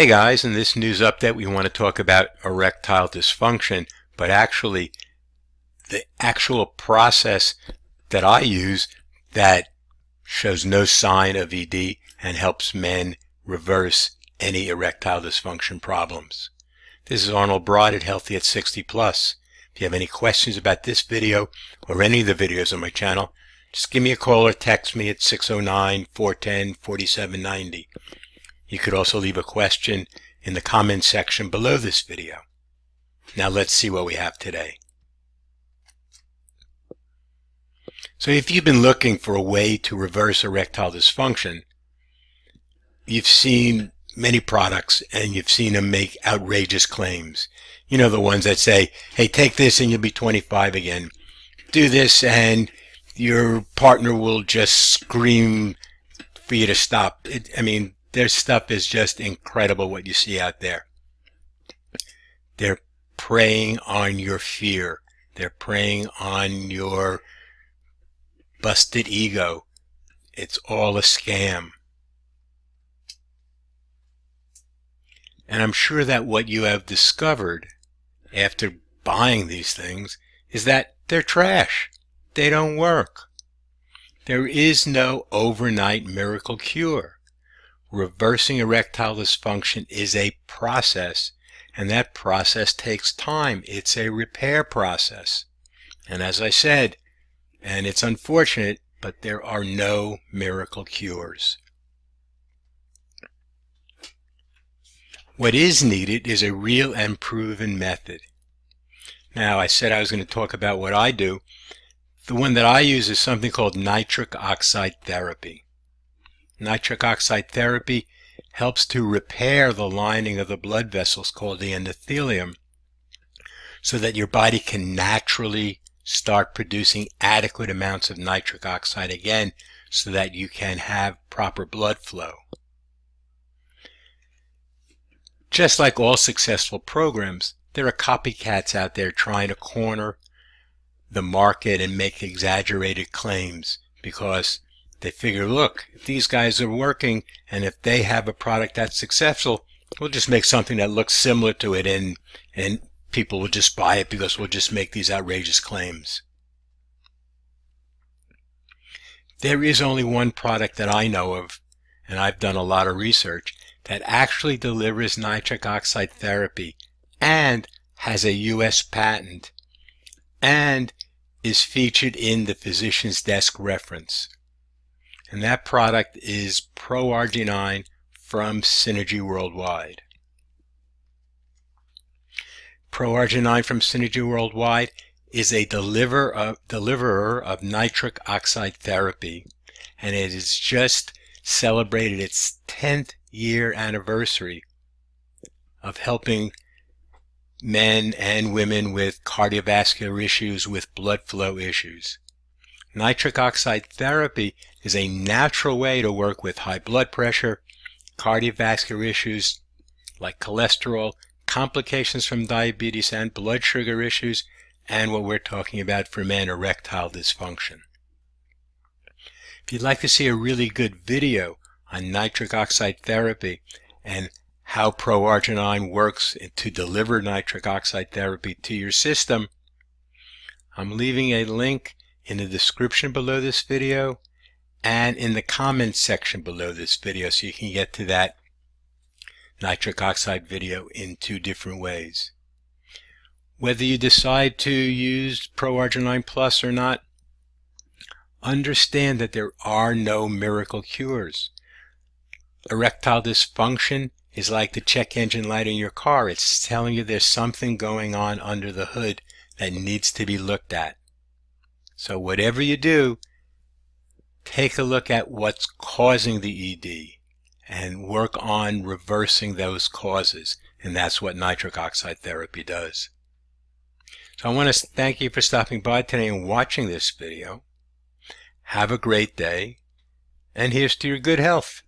Hey guys, in this news update we want to talk about erectile dysfunction, but actually the actual process that I use that shows no sign of ED and helps men reverse any erectile dysfunction problems. This is Arnold Broad at Healthy at 60 Plus. If you have any questions about this video or any of the videos on my channel, just give me a call or text me at 609-410-4790. You could also leave a question in the comment section below this video. Now let's see what we have today. So if you've been looking for a way to reverse erectile dysfunction, you've seen many products and you've seen them make outrageous claims. You know, the ones that say, hey, take this and you'll be 25 again. Do this and your partner will just scream for you to stop. Their stuff is just incredible what you see out there. They're preying on your fear. They're preying on your busted ego. It's all a scam. And I'm sure that what you have discovered after buying these things is that they're trash. They don't work. There is no overnight miracle cure. Reversing erectile dysfunction is a process, and that process takes time. It's a repair process. And as I said, and it's unfortunate, but there are no miracle cures. What is needed is a real and proven method. Now, I said I was going to talk about what I do. The one that I use is something called nitric oxide therapy. Nitric oxide therapy helps to repair the lining of the blood vessels called the endothelium so that your body can naturally start producing adequate amounts of nitric oxide again so that you can have proper blood flow. Just like all successful programs, there are copycats out there trying to corner the market and make exaggerated claims because they figure, look, if these guys are working and if they have a product that's successful, we'll just make something that looks similar to it and people will just buy it because we'll just make these outrageous claims. There is only one product that I know of, and I've done a lot of research, that actually delivers nitric oxide therapy and has a U.S. patent and is featured in the physician's desk reference. And that product is ProArgi-9 from Synergy Worldwide. ProArgi-9 from Synergy Worldwide is a deliverer of nitric oxide therapy, and it has just celebrated its 10th year anniversary of helping men and women with cardiovascular issues, with blood flow issues. Nitric oxide therapy is a natural way to work with high blood pressure, cardiovascular issues like cholesterol, complications from diabetes and blood sugar issues, and what we're talking about for men, erectile dysfunction. If you'd like to see a really good video on nitric oxide therapy and how ProArgi-9 works to deliver nitric oxide therapy to your system, I'm leaving a link in the description below this video and in the comments section below this video so you can get to that nitric oxide video in two different ways. Whether you decide to use ProArgi-9 Plus or not, understand that there are no miracle cures. Erectile dysfunction is like the check engine light in your car. It's telling you there's something going on under the hood that needs to be looked at. So whatever you do, take a look at what's causing the ED and work on reversing those causes. And that's what nitric oxide therapy does. So I want to thank you for stopping by today and watching this video. Have a great day, and here's to your good health.